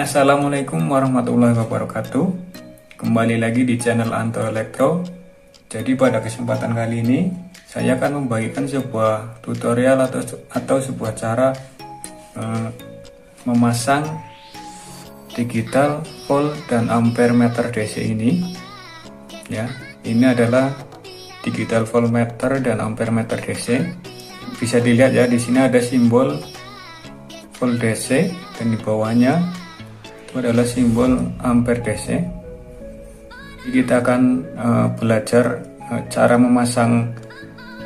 Assalamualaikum warahmatullahi wabarakatuh. Kembali lagi di channel Anto Elektro. Jadi pada kesempatan kali ini saya akan membagikan sebuah tutorial atau sebuah cara memasang digital volt dan ampere meter DC ini. Ya, ini adalah digital voltmeter dan ampere meter DC. Bisa dilihat ya, di sini ada simbol volt DC dan di bawahnya itu adalah simbol ampere DC. Jadi kita akan belajar cara memasang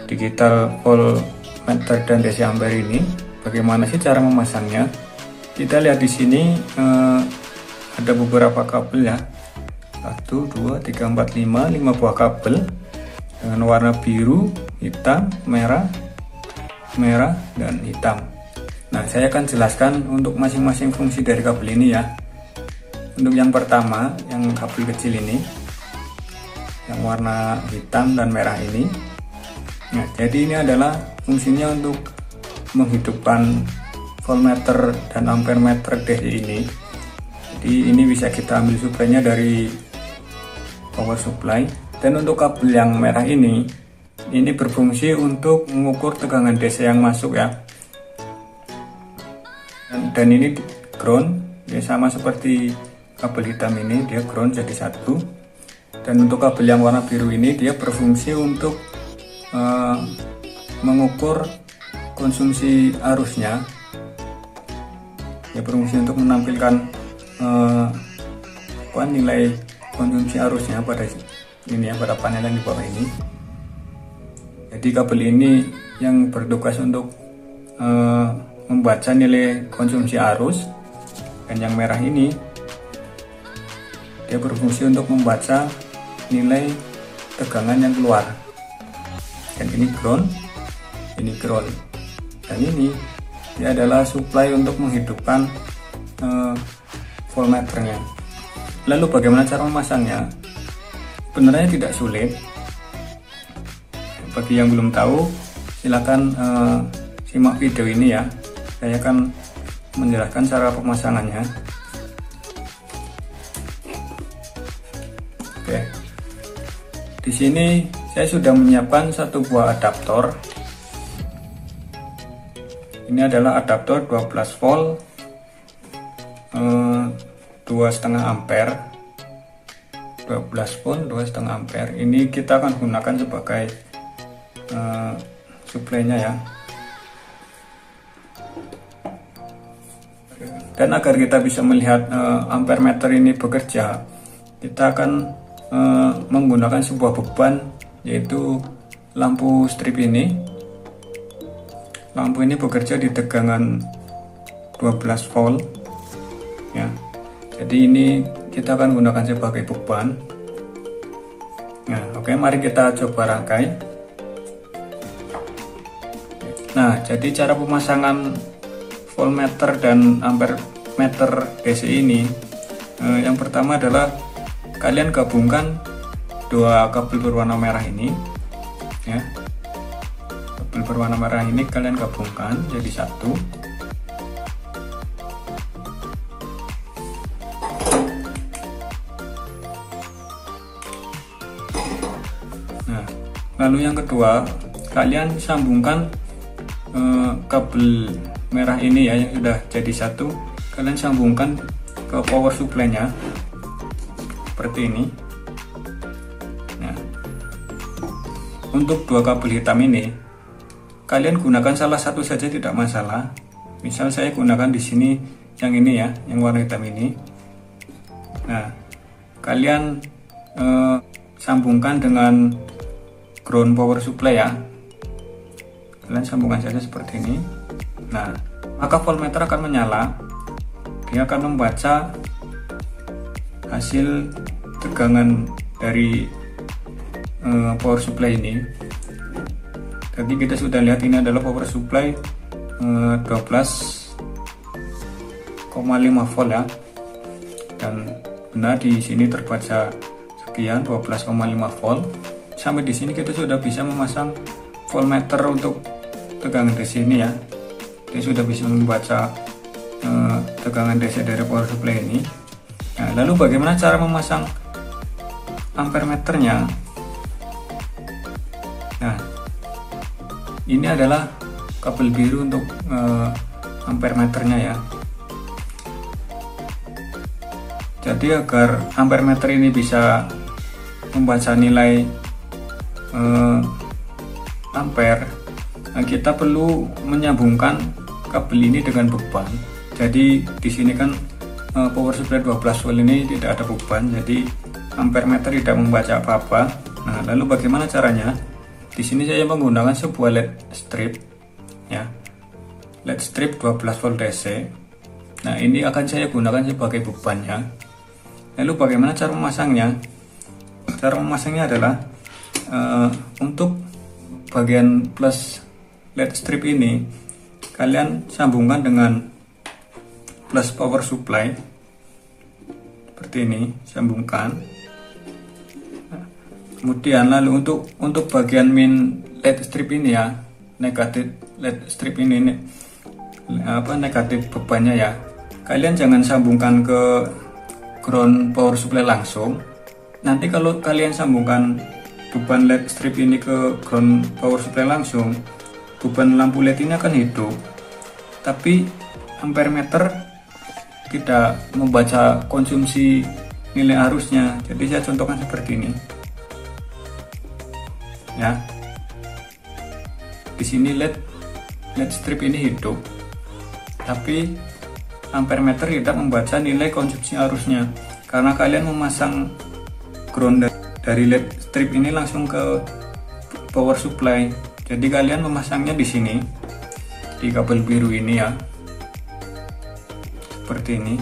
digital voltmeter dan DC ampere ini. Bagaimana sih cara memasangnya? Kita lihat di sini ada beberapa kabel ya. 1, 2, 3, 4, 5 buah kabel dengan warna biru, hitam, merah, dan hitam. Nah, saya akan jelaskan untuk masing-masing fungsi dari kabel ini ya. Untuk yang pertama, yang kabel kecil ini, yang warna hitam dan merah ini. Nah, jadi ini adalah fungsinya untuk menghidupkan voltmeter dan ampere meter DC ini. Jadi ini bisa kita ambil suplainya dari power supply. Dan untuk kabel yang merah ini berfungsi untuk mengukur tegangan DC yang masuk ya. Dan ini ground, dia sama seperti kabel hitam ini, dia ground jadi satu. Dan untuk kabel yang warna biru ini dia berfungsi untuk mengukur konsumsi arusnya. Dia berfungsi untuk menampilkan nilai konsumsi arusnya pada ini ya, pada panel yang di bawah ini. Jadi kabel ini yang bertugas untuk membaca nilai konsumsi arus, dan yang merah ini dia berfungsi untuk membaca nilai tegangan yang keluar. Dan ini ground, dan ini dia adalah supply untuk menghidupkan voltmeternya. Lalu bagaimana cara memasangnya? Sebenarnya tidak sulit. Bagi yang belum tahu, silakan simak video ini ya. Saya akan menjelaskan cara pemasangannya. Oke. Di sini saya sudah menyiapkan satu buah adaptor. Ini adalah adaptor 12 volt 2,5 ampere. 12 volt 2,5 ampere. Ini kita akan gunakan sebagai suplainya ya. Dan agar kita bisa melihat ampere meter ini bekerja, kita akan menggunakan sebuah beban, yaitu lampu strip ini. Lampu ini bekerja di tegangan 12 volt ya. Jadi ini kita akan gunakan sebagai beban. Nah, oke, mari kita coba rangkai. Nah, jadi cara pemasangan voltmeter dan ampere meter DC ini, yang pertama adalah kalian gabungkan dua kabel berwarna merah ini ya. Kabel berwarna merah ini kalian gabungkan jadi satu. Nah, lalu yang kedua, kalian sambungkan kabel merah ini ya, yang sudah jadi satu, kalian sambungkan ke power supply-nya seperti ini. Nah, untuk dua kabel hitam ini kalian gunakan salah satu saja tidak masalah. Misal saya gunakan di sini yang ini ya, yang warna hitam ini. Nah, kalian sambungkan dengan ground power supply ya. Kalian sambungkan saja seperti ini. Nah, maka voltmeter akan menyala. Dia akan membaca hasil tegangan dari power supply ini. Tadi kita sudah lihat ini adalah power supply 12,5 volt ya. Dan benar di sini terbaca sekian 12,5 volt. Sampai di sini kita sudah bisa memasang voltmeter untuk tegangan di sini ya. Dia sudah bisa membaca tegangan DC dari power supply ini. Nah, lalu bagaimana cara memasang ampere meternya? Nah, ini adalah kabel biru untuk ampere meternya ya. Jadi agar ampere meter ini bisa membaca nilai ampere, kita perlu menyambungkan kabel ini dengan beban. Jadi di sini kan power supply 12 volt ini tidak ada beban, jadi ampere meter tidak membaca apa-apa. Nah, lalu bagaimana caranya? Di sini saya menggunakan sebuah LED strip ya. LED strip 12 volt DC. Nah, ini akan saya gunakan sebagai bebannya. Lalu bagaimana cara memasangnya? Cara memasangnya adalah untuk bagian plus LED strip ini kalian sambungkan dengan plus power supply seperti ini, sambungkan. Kemudian lalu untuk bagian min LED strip ini ya, negatif LED strip ini negatif bebannya ya, kalian jangan sambungkan ke ground power supply langsung. Nanti kalau kalian sambungkan beban LED strip ini ke ground power supply langsung, beban lampu LED ini akan hidup, tapi ampere meter tidak membaca konsumsi nilai arusnya. Jadi saya contohkan seperti ini ya. Di sini LED strip ini hidup, tapi ampere meter tidak membaca nilai konsumsi arusnya karena kalian memasang ground dari LED strip ini langsung ke power supply. Jadi kalian memasangnya di sini di kabel biru ini ya, seperti ini.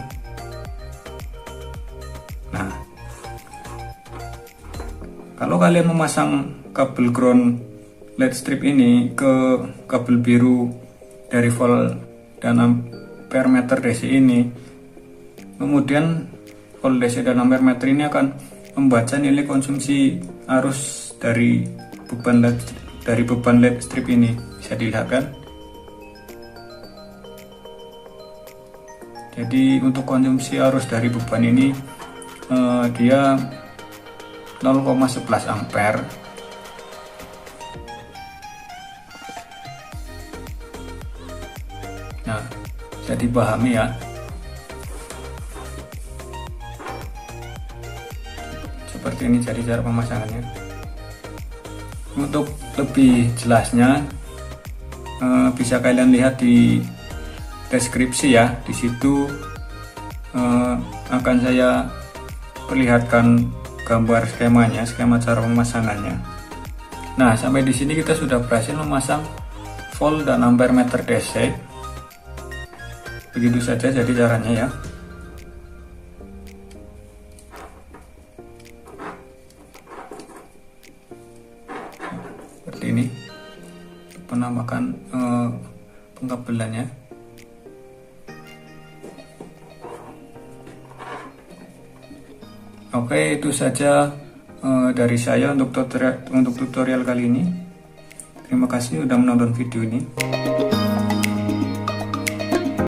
Nah, kalau kalian memasang kabel ground LED strip ini ke kabel biru dari volt dan ampere meter DC ini, kemudian volt DC dan ampere meter ini akan membaca nilai konsumsi arus dari beban LED strip ini. Bisa dilihat kan? Jadi untuk konsumsi arus dari beban ini dia 0,11 ampere. Nah, bisa dipahami ya. Seperti ini jadi cara pemasangannya. Untuk lebih jelasnya bisa kalian lihat di deskripsi ya. Di situ akan saya perlihatkan gambar skemanya, skema cara pemasangannya. Nah, sampai di sini kita sudah berhasil memasang volt dan ampere meter DC. Begitu saja jadi caranya ya. Seperti ini penampakan pengkabelannya. Oke, itu saja dari saya untuk tutorial kali ini. Terima kasih sudah menonton video ini.